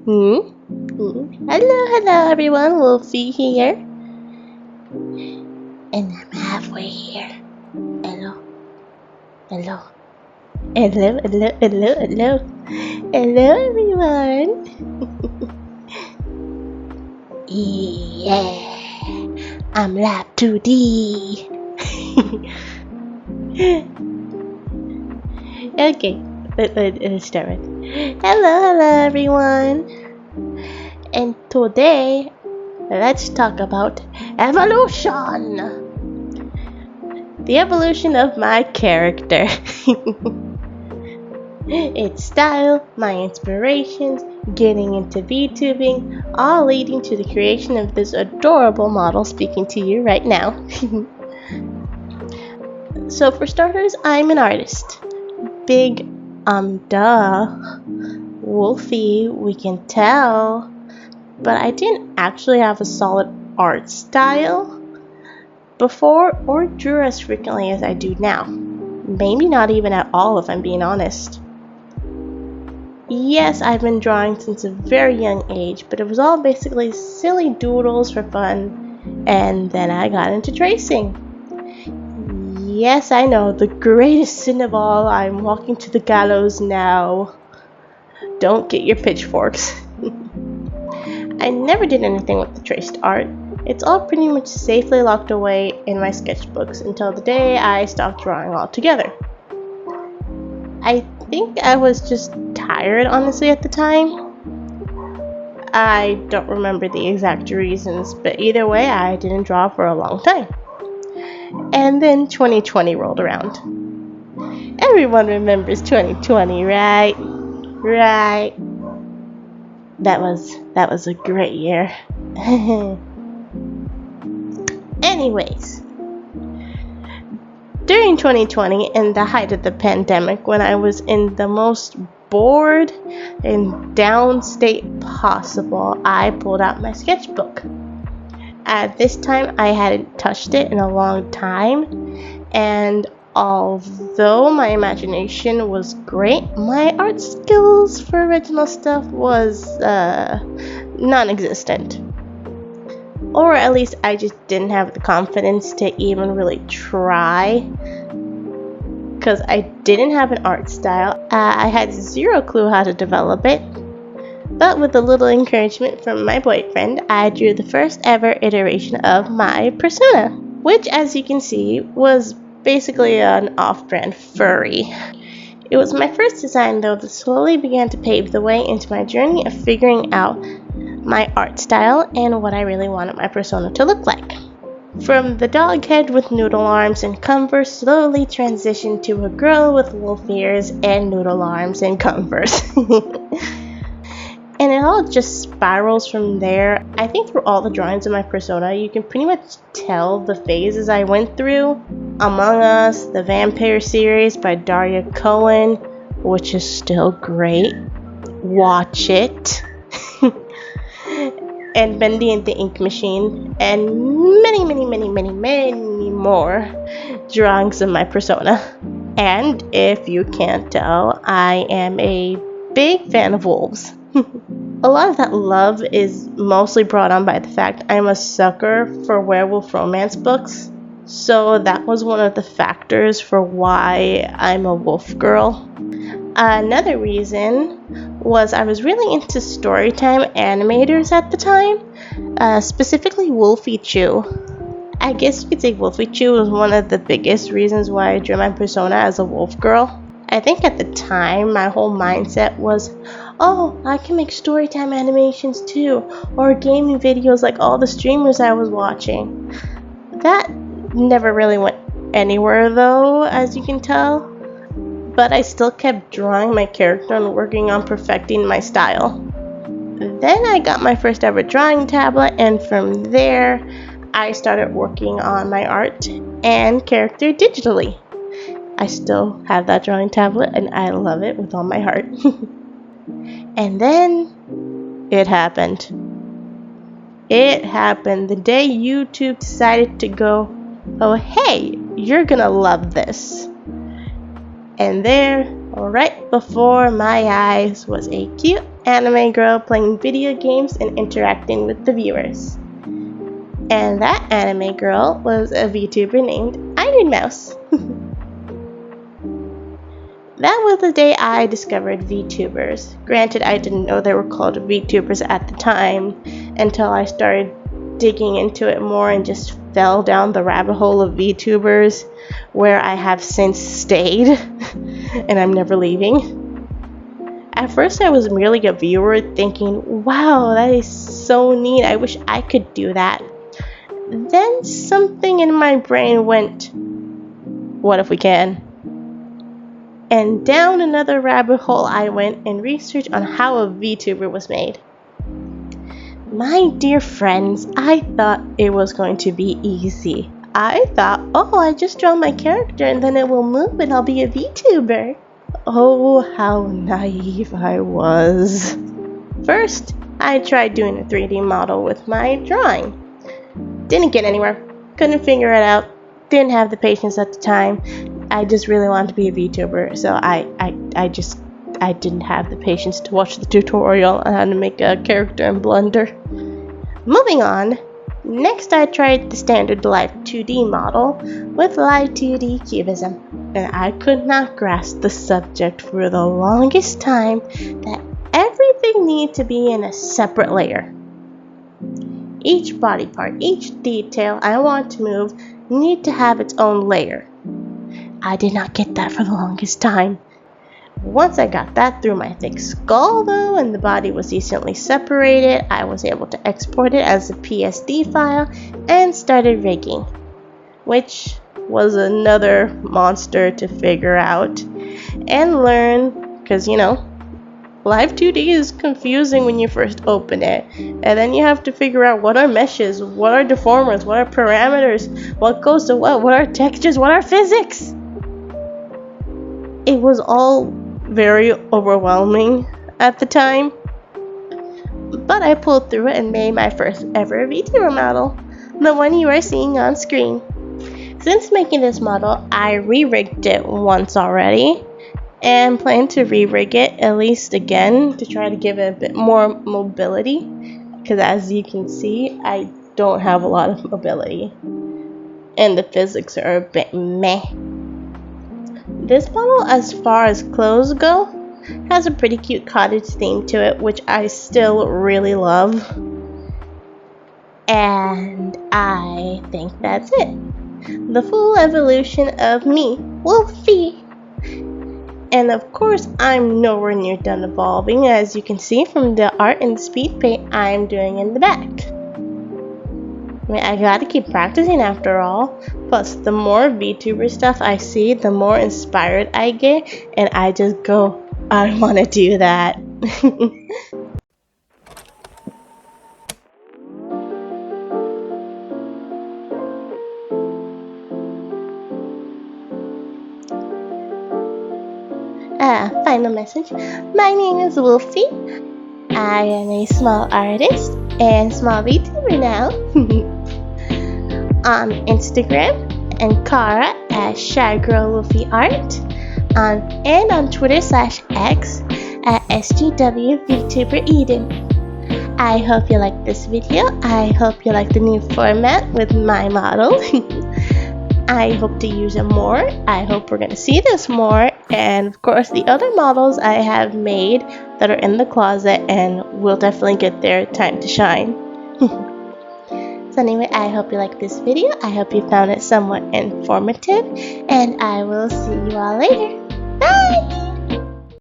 Hmm? Hello everyone, Wolfie here. And I'm halfway here. Hello. Hello. Hello. Hello everyone. Yeah. I'm Lab 2D. Okay, let's start with. Hello everyone. And today, let's talk about evolution. The evolution of my character. Its style, my inspirations, getting into VTubing, all leading to the creation of this adorable model speaking to you right now. So for starters, I'm an artist. Big, duh. Wolfie, we can tell. But I didn't actually have a solid art style before or drew as frequently as I do now. Maybe not even at all if I'm being honest. Yes, I've been drawing since a very young age, but it was all basically silly doodles for fun, and then I got into tracing. Yes, I know, the greatest sin of all, I'm walking to the gallows now. Don't get your pitchforks. I never did anything with the traced art. It's all pretty much safely locked away in my sketchbooks until the day I stopped drawing altogether. I think I was just tired, honestly, at the time. I don't remember the exact reasons, but either way, I didn't draw for a long time. And then 2020 rolled around. Everyone remembers 2020, right? Right. That was a great year. Anyways, during 2020, in the height of the pandemic, when I was in the most bored and down state possible, I pulled out my sketchbook. At this time, I hadn't touched it in a long time, and although my imagination was great, my art skills for original stuff was non-existent. Or at least I just didn't have the confidence to even really try, because I didn't have an art style. I had zero clue how to develop it, but with a little encouragement from my boyfriend, I drew the first ever iteration of my persona, which, as you can see, was basically an off-brand furry. It was my first design, though, that slowly began to pave the way into my journey of figuring out my art style and what I really wanted my persona to look like. From the dog head with noodle arms and Converse slowly transitioned to a girl with wolf ears and noodle arms and Converse. And it all just spirals from there. I think through all the drawings of my persona, you can pretty much tell the phases I went through. Among Us, the Vampire series by Daria Cohen, which is still great. Watch it. And Bendy and the Ink Machine, and many more drawings of my persona. And if you can't tell, I am a big fan of wolves. A lot of that love is mostly brought on by the fact I'm a sucker for werewolf romance books, so that was one of the factors for why I'm a wolf girl. Another reason was I was really into storytime animators at the time, specifically Wolfie Chew. I guess you could say Wolfie Chew was one of the biggest reasons why I drew my persona as a wolf girl. I think at the time my whole mindset was, oh, I can make storytime animations too, or gaming videos like all the streamers I was watching. That never really went anywhere though, as you can tell. But I still kept drawing my character and working on perfecting my style. Then I got my first ever drawing tablet, and from there, I started working on my art and character digitally. I still have that drawing tablet, and I love it with all my heart. And then, it happened. It happened the day YouTube decided to go, oh hey, you're gonna love this. And there, right before my eyes, was a cute anime girl playing video games and interacting with the viewers. And that anime girl was a VTuber named Iron Mouse. That was the day I discovered VTubers. Granted, I didn't know they were called VTubers at the time until I started digging into it more and just fell down the rabbit hole of VTubers, where I have since stayed and I'm never leaving. At first I was merely a viewer thinking, wow, that is so neat, I wish I could do that. Then something in my brain went, what if we can? And down another rabbit hole I went and researched on how a VTuber was made. My dear friends, I thought it was going to be easy. I thought, oh, I just draw my character and then it will move and I'll be a VTuber. Oh, how naive I was. First, I tried doing a 3D model with my drawing. Didn't get anywhere. Couldn't figure it out. Didn't have the patience at the time. I just really wanted to be a VTuber, so I didn't have the patience to watch the tutorial on how to make a character in Blender. Moving on, next I tried the standard Live 2D model with Live 2D Cubism, and I could not grasp the subject for the longest time that everything needed to be in a separate layer. Each body part, each detail I want to move need to have its own layer. I did not get that for the longest time. Once I got that through my thick skull though, and the body was decently separated, I was able to export it as a PSD file and started rigging, which was another monster to figure out and learn, because Live 2D is confusing when you first open it, and then you have to figure out what are meshes, what are deformers, what are parameters, what goes to what are textures, what are physics. It was all very overwhelming at the time, but I pulled through it and made my first ever VTuber model, the one you are seeing on screen. Since making this model, I re-rigged it once already, and plan to re-rig it at least again to try to give it a bit more mobility, because as you can see, I don't have a lot of mobility, and the physics are a bit meh. This model, as far as clothes go, has a pretty cute cottage theme to it, which I still really love. And I think that's it. The full evolution of me, Wolfie. And of course, I'm nowhere near done evolving, as you can see from the art and speed paint I'm doing in the back. I mean, I gotta keep practicing after all. Plus, the more VTuber stuff I see, the more inspired I get, and I just go, I wanna do that. Final message. My name is Wolfie. I am a small artist and small VTuber now. On Instagram and Kara at ShyGirlWolfieArt, and on Twitter /X at SGWVTuberEden. I hope you like this video. I hope you like the new format with my model. I hope to use it more. I hope we're going to see this more. And of course, the other models I have made that are in the closet and will definitely get their time to shine. So anyway, I hope you like this video. I hope you found it somewhat informative. And I will see you all later. Bye!